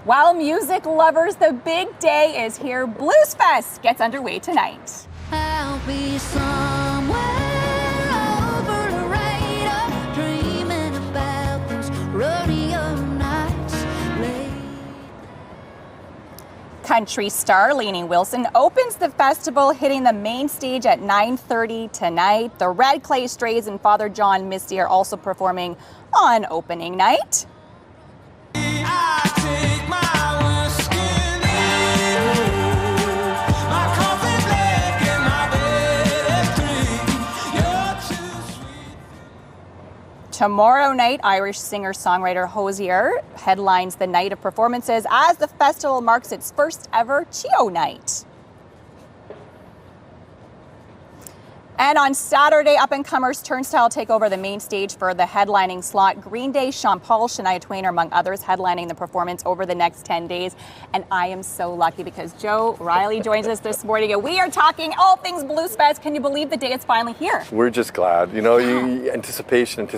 Well, music lovers, the big day is here. Blues Fest gets underway tonight. I'll be somewhere over the radar, dreaming about those rodeo nights. Country star Lainey Wilson opens the festival, hitting the main stage at 9:30 tonight. The Red Clay Strays and Father John Misty are also performing on opening night. Tomorrow night, Irish singer-songwriter Hozier headlines the night of performances as the festival marks its first ever Chio Night. And on Saturday, up-and-comers Turnstile take over the main stage for the headlining slot. Green Day, Sean Paul, Shania Twain are among others headlining the performance over the next 10 days. And I am so lucky because Joe Riley joins us this morning and we are talking all things Blues Fest. Can you believe the day is finally here? We're just glad. You know, anticipation,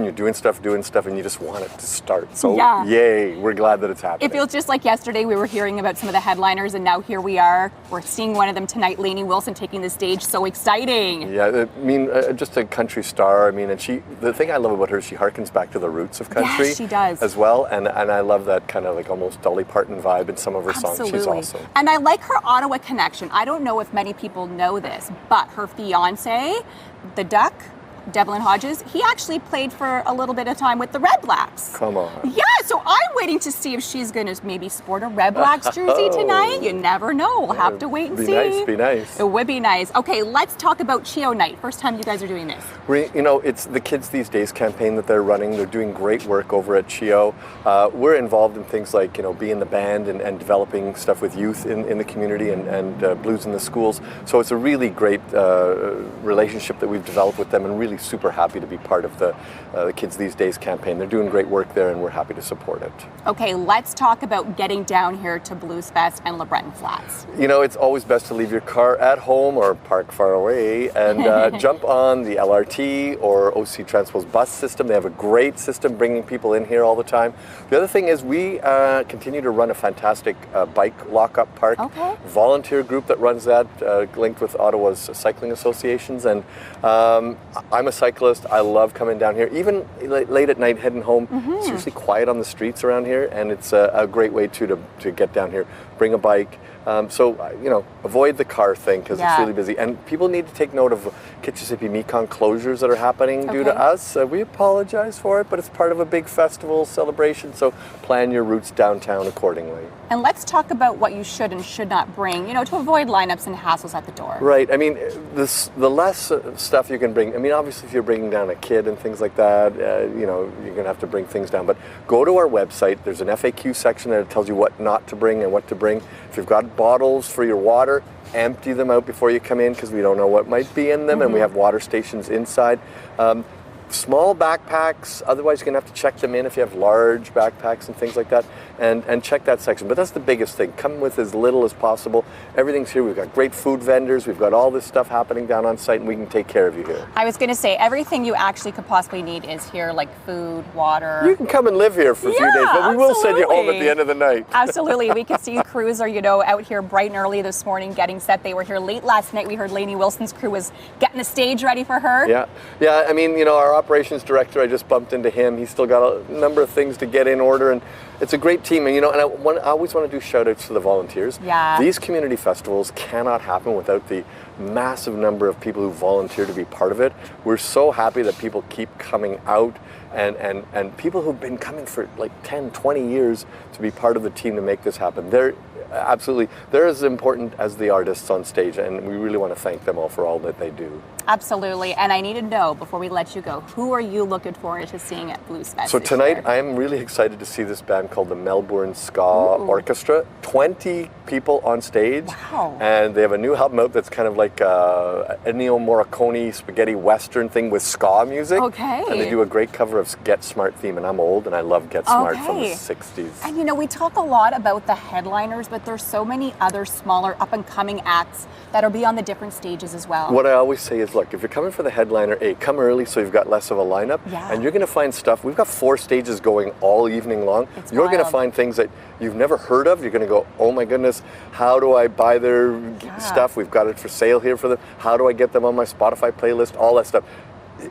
you're doing stuff, and you just want it to start. So yay, we're glad that it's happening. It feels just like yesterday we were hearing about some of the headliners and now here we are. We're seeing one of them tonight, Lainey Wilson, taking the stage. So exciting. Yeah, I mean, just a country star. I mean, and the thing I love about her is she harkens back to the roots of country. Yes, she does. As well, and I love that kind of like almost Dolly Parton vibe in some of her songs. She's awesome. And I like her Ottawa connection. I don't know if many people know this, but her fiance, the Duck, Devlin Hodges, he actually played for a little bit of time with the Red Blacks. Come on. Yeah, so I'm waiting to see if she's going to maybe sport a Red Blacks jersey tonight. You never know. We'll have to wait and see. Be nice. It would be nice. Okay, let's talk about Chio Night. First time you guys are doing this. It's the Kids These Days campaign that they're running. They're doing great work over at Chio. We're involved in things like, being the band and developing stuff with youth in the community and blues in the schools. So it's a really great relationship that we've developed with them and really super happy to be part of the Kids These Days campaign. They're doing great work there and we're happy to support it. Okay, let's talk about getting down here to Blues Fest and LeBreton Flats. It's always best to leave your car at home or park far away and jump on the LRT or OC Transpo's bus system. They have a great system bringing people in here all the time. The other thing is we continue to run a fantastic bike lockup park. Okay. Volunteer group that runs that, linked with Ottawa's cycling associations. And I'm a cyclist. I love coming down here. Even late at night heading home, it's usually quiet on the streets around here and it's a great way to get down here. Bring a bike. Avoid the car thing because it's really busy. And people need to take note of Kitchissippi Mekong closures that are happening due to us. We apologize for it, but it's part of a big festival celebration, so plan your routes downtown accordingly. And let's talk about what you should and should not bring, to avoid lineups and hassles at the door. Right. I mean, the less stuff you can bring. I mean, obviously, if you're bringing down a kid and things like that, you're going to have to bring things down. But go to our website. There's an FAQ section that tells you what not to bring and what to bring. If you've got bottles for your water, empty them out before you come in because we don't know what might be in them, and we have water stations inside. Small backpacks, otherwise you're going to have to check them in if you have large backpacks and things like that, and check that section. But that's the biggest thing. Come with as little as possible. Everything's here. We've got great food vendors. We've got all this stuff happening down on site, and we can take care of you here. I was going to say, everything you actually could possibly need is here, like food, water. You can come and live here for a few days, but we will send you home at the end of the night. Absolutely. We could see crews are, out here bright and early this morning getting set. They were here late last night. We heard Lainey Wilson's crew was getting the stage ready for her. Yeah. I mean, our operations director, I just bumped into him. He's still got a number of things to get in order, and it's a great team. And I always want to do shout outs to the volunteers. Yeah. These community festivals cannot happen without the massive number of people who volunteer to be part of it. We're so happy that people keep coming out and people who've been coming for like 10, 20 years to be part of the team to make this happen. They're as important as the artists on stage, and we really want to thank them all for all that they do. Absolutely. And I need to know, before we let you go, who are you looking forward to seeing at Blues Fest? So this tonight, year? I am really excited to see this band called the Melbourne Ska Orchestra. 20 people on stage. Wow. And they have a new album out that's kind of like a Ennio Morricone spaghetti western thing with ska music. Okay. And they do a great cover of Get Smart theme, and I'm old and I love Get Smart from the 60s. And we talk a lot about the headliners, but but there's so many other smaller up-and-coming acts that'll be on the different stages as well. What I always say is, look, if you're coming for the headliner, come early so you've got less of a lineup. Yeah. And you're going to find stuff. We've got 4 stages going all evening long. It's You're going to wild. find things that you've never heard of. You're going to go, oh my goodness, how do I buy their stuff? We've got it for sale here for them. How do I get them on my Spotify playlist? All that stuff.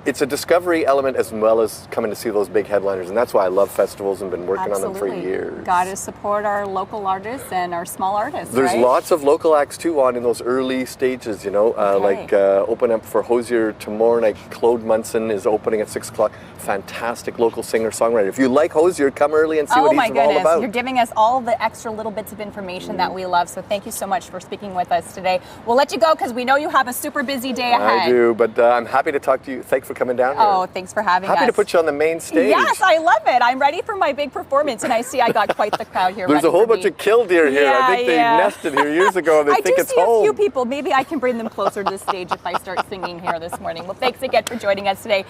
It's a discovery element as well as coming to see those big headliners, and that's why I love festivals and been working on them for years. Got to support our local artists and our small artists. There's right? lots of local acts too on in those early stages, you know, like open up for Hosier tomorrow night. Claude Munson is opening at 6 o'clock. Fantastic local singer-songwriter. If you like Hosier, come early and see what he's all about. You're giving us all the extra little bits of information that we love. So thank you so much for speaking with us today. We'll let you go because we know you have a super busy day ahead. I do, but I'm happy to talk to you. Thanks for coming down here. Oh, thanks for having us. Happy to put you on the main stage. Yes, I love it. I'm ready for my big performance, and I see I got quite the crowd here. There's ready a whole for bunch me. of killdeer here. Yeah, I think they nested here years ago and they I think do it's see home. a few people. Maybe I can bring them closer to the stage if I start singing here this morning. Well, thanks again for joining us today.